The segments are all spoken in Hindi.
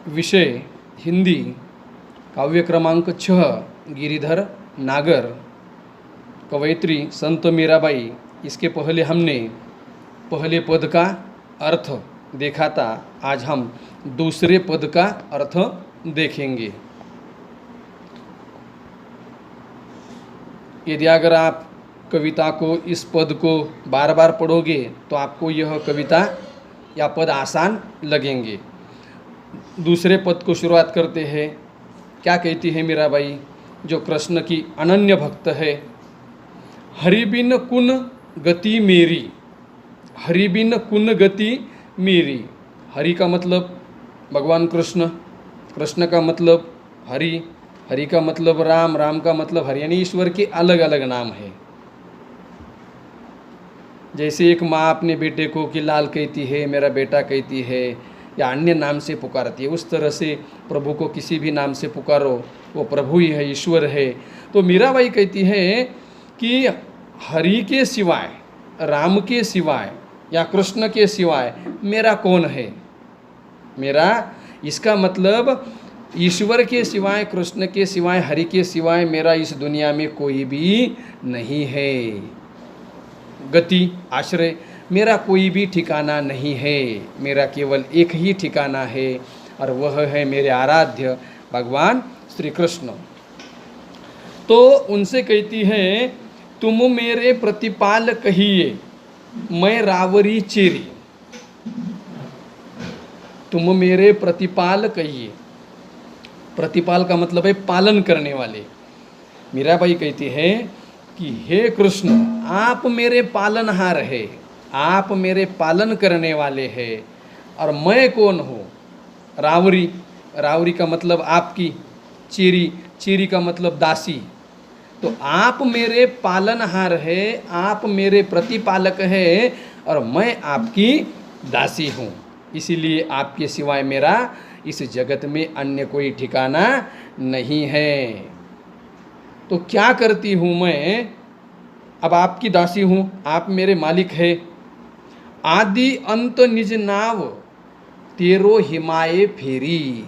विषय हिंदी, काव्य क्रमांक 6, गिरिधर नागर, कवयित्री संत मीराबाई। इसके पहले हमने पहले पद का अर्थ देखा था। आज हम दूसरे पद का अर्थ देखेंगे। यदि अगर आप कविता को, इस पद को बार बार पढ़ोगे तो आपको यह कविता या पद आसान लगेंगे। दूसरे पद को शुरुआत करते हैं। क्या कहती है मीराबाई, जो कृष्ण की अनन्य भक्त है। हरि बिन कुन गति मेरी, हरि बिन कुन गति मेरी। हरि का मतलब भगवान कृष्ण, कृष्ण का मतलब हरि, हरि का मतलब राम, राम का मतलब हरि, यानी ईश्वर के अलग अलग नाम है। जैसे एक माँ अपने बेटे को कि लाल कहती है, मेरा बेटा कहती है, या अन्य नाम से पुकारती है, उस तरह से प्रभु को किसी भी नाम से पुकारो, वो प्रभु ही है, ईश्वर है। तो मीराबाई कहती है कि हरि के सिवाय, राम के सिवाय या कृष्ण के सिवाय मेरा कौन है। मेरा, इसका मतलब ईश्वर के सिवाय, कृष्ण के सिवाय, हरि के सिवाय मेरा इस दुनिया में कोई भी नहीं है। गति, आश्रय, मेरा कोई भी ठिकाना नहीं है। मेरा केवल एक ही ठिकाना है और वह है मेरे आराध्य भगवान श्री कृष्ण। तो उनसे कहती है, तुम मेरे प्रतिपाल कहिए, मैं रावरी चेरी। तुम मेरे प्रतिपाल कहिए। प्रतिपाल का मतलब है पालन करने वाले। मीराबाई कहती है कि हे कृष्ण, आप मेरे पालनहार है, आप मेरे पालन करने वाले हैं। और मैं कौन हूँ? रावरी, रावरी का मतलब आपकी, चेरी, चेरी का मतलब दासी। तो आप मेरे पालनहार है, आप मेरे प्रतिपालक है और मैं आपकी दासी हूँ। इसीलिए आपके सिवाय मेरा इस जगत में अन्य कोई ठिकाना नहीं है। तो क्या करती हूँ मैं? अब आपकी दासी हूँ, आप मेरे मालिक है। आदि अंत निज नाव तेरो हिमाए फेरी।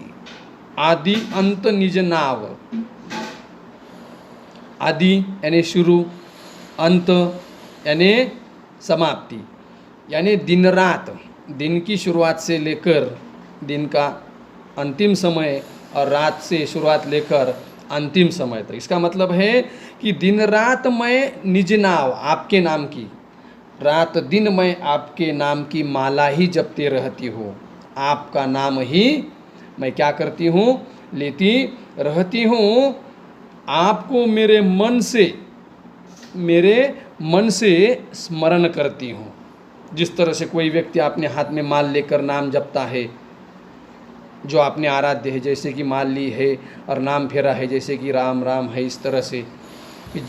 आदि अंत निज नाव। आदि यानी शुरू, अंत यानी समाप्ति, यानी दिन रात, दिन की शुरुआत से लेकर दिन का अंतिम समय और रात से शुरुआत लेकर अंतिम समय तक। इसका मतलब है कि दिन रात मैं निज नाव, आपके नाम की, रात दिन मैं आपके नाम की माला ही जपते रहती हूँ। आपका नाम ही मैं क्या करती हूँ? लेती रहती हूँ। आपको मेरे मन से स्मरण करती हूँ। जिस तरह से कोई व्यक्ति अपने हाथ में माल लेकर नाम जपता है, जो आपने आराध्य है, जैसे कि माल ली है और नाम फेरा है, जैसे कि राम राम है, इस तरह से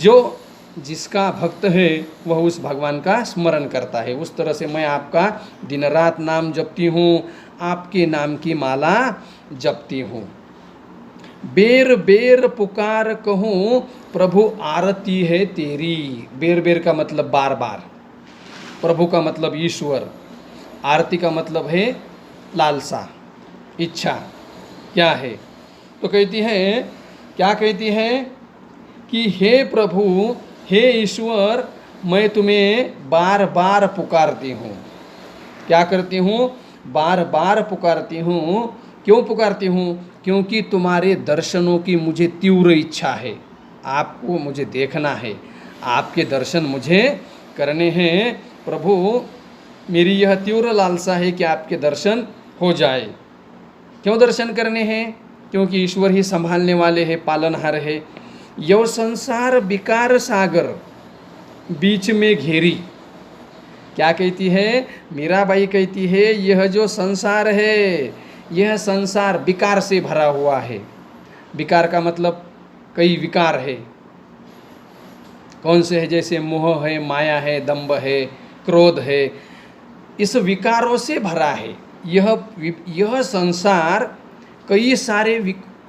जो जिसका भक्त है वह उस भगवान का स्मरण करता है। उस तरह से मैं आपका दिन रात नाम जपती हूँ, आपके नाम की माला जपती हूँ। बेर बेर पुकार कहूँ, प्रभु आरती है तेरी। बेर बेर का मतलब बार बार, प्रभु का मतलब ईश्वर, आरती का मतलब है लालसा, इच्छा। क्या है? तो कहती है, क्या कहती है कि हे प्रभु, हे ईश्वर, मैं तुम्हें बार बार पुकारती हूँ। क्या करती हूँ? बार बार पुकारती हूँ। क्यों पुकारती हूँ? क्योंकि तुम्हारे दर्शनों की मुझे तीव्र इच्छा है। आपको मुझे देखना है, आपके दर्शन मुझे करने हैं। प्रभु, मेरी यह तीव्र लालसा है कि आपके दर्शन हो जाए। क्यों दर्शन करने हैं? क्योंकि ईश्वर ही संभालने वाले हैं, पालनहार है। यह संसार विकार सागर बीच में घेरी। क्या कहती है मीराबाई? कहती है यह जो संसार है, यह संसार विकार से भरा हुआ है। विकार का मतलब कई विकार है। कौन से है? जैसे मोह है, माया है, दंभ है, क्रोध है। इस विकारों से भरा है यह संसार। कई सारे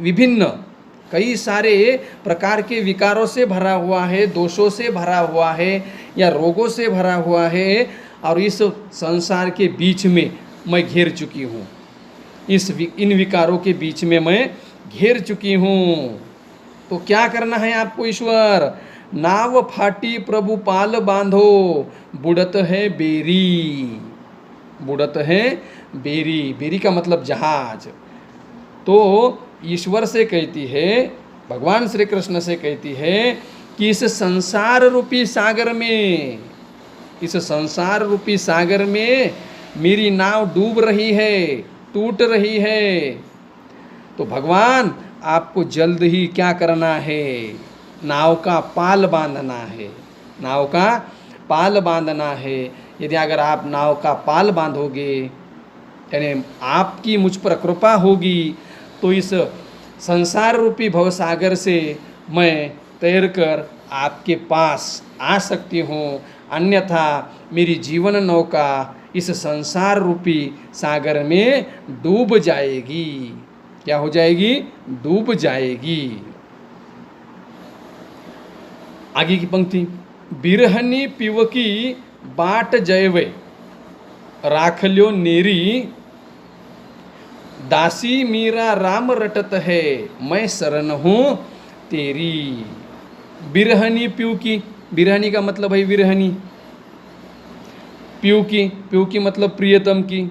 विभिन्न, कई सारे प्रकार के विकारों से भरा हुआ है, दोषों से भरा हुआ है या रोगों से भरा हुआ है। और इस संसार के बीच में मैं घेर चुकी हूँ। इन विकारों के बीच में मैं घेर चुकी हूँ। तो क्या करना है आपको ईश्वर? नाव फाटी प्रभु पाल बांधो, बुड़त है बेरी। बुड़त है बेरी, बेरी का मतलब जहाज। तो ईश्वर से कहती है, भगवान श्री कृष्ण से कहती है कि इस संसार रूपी सागर में, इस संसार रूपी सागर में मेरी नाव डूब रही है, टूट रही है। तो भगवान आपको जल्द ही क्या करना है? नाव का पाल बांधना है, नाव का पाल बांधना है। यदि अगर आप नाव का पाल बांधोगे, यानी आपकी मुझ पर कृपा होगी, तो इस संसार रूपी भवसागर से मैं तैरकर आपके पास आ सकती हूँ। अन्यथा मेरी जीवन नौका इस संसार रूपी सागर में डूब जाएगी। क्या हो जाएगी? डूब जाएगी। आगे की पंक्ति, बिरहनी पिवकी बाट जयवे, राखल्यो नेरी, दासी मीरा राम रटत है, मैं शरण हूँ तेरी। बिरहनी पिवकी, बिरहनी का मतलब है विरहनी, पिवकी, पिवकी मतलब प्रियतम की।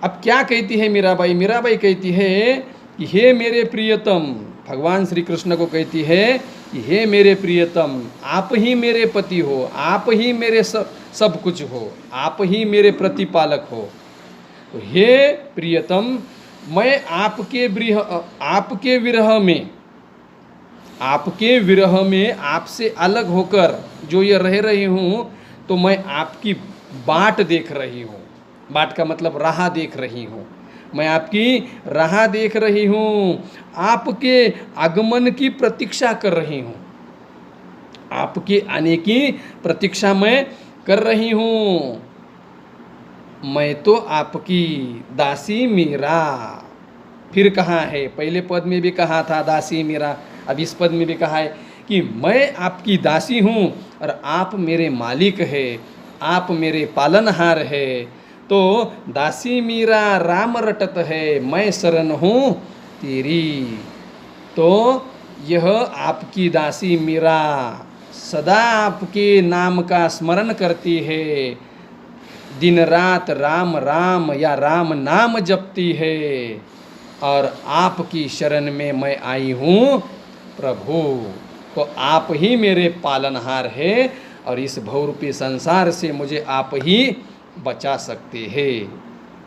अब क्या कहती है मीराबाई? मीराबाई कहती है कि हे मेरे प्रियतम, भगवान श्री कृष्ण को कहती है कि हे मेरे प्रियतम, आप ही मेरे पति हो, आप ही मेरे सब कुछ हो, आप ही मेरे प्रतिपालक हो। तो हे प्रियतम, मैं आपके विरह में आपसे अलग होकर जो ये रह रही हूँ, तो मैं आपकी बाट देख रही हूँ। बाट का मतलब राह देख रही हूँ। मैं आपकी राह देख रही हूँ, आपके आगमन की प्रतीक्षा कर रही हूँ, आपके आने की प्रतीक्षा मैं कर रही हूँ। मैं तो आपकी दासी मीरा। फिर कहा है, पहले पद में भी कहा था दासी मीरा, अब इस पद में भी कहा है कि मैं आपकी दासी हूँ और आप मेरे मालिक है, आप मेरे पालनहार है। तो दासी मीरा राम रटत है, मैं शरण हूँ तेरी। तो यह आपकी दासी मीरा सदा आपके नाम का स्मरण करती है, दिन रात राम राम या राम नाम जपती है, और आपकी शरण में मैं आई हूँ प्रभु। तो आप ही मेरे पालनहार है और इस भवरूपी संसार से मुझे आप ही बचा सकते हैं।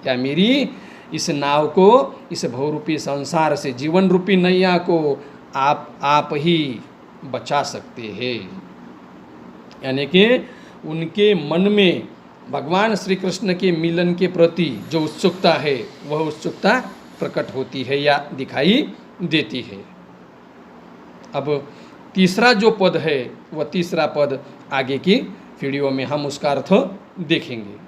क्या मेरी इस नाव को, इस भवरूपी संसार से, जीवन रूपी नैया को आप ही बचा सकते हैं। यानी कि उनके मन में भगवान श्री कृष्ण के मिलन के प्रति जो उत्सुकता है, वह उत्सुकता प्रकट होती है या दिखाई देती है। अब तीसरा जो पद है, वह तीसरा पद आगे की वीडियो में हम उसका अर्थ देखेंगे।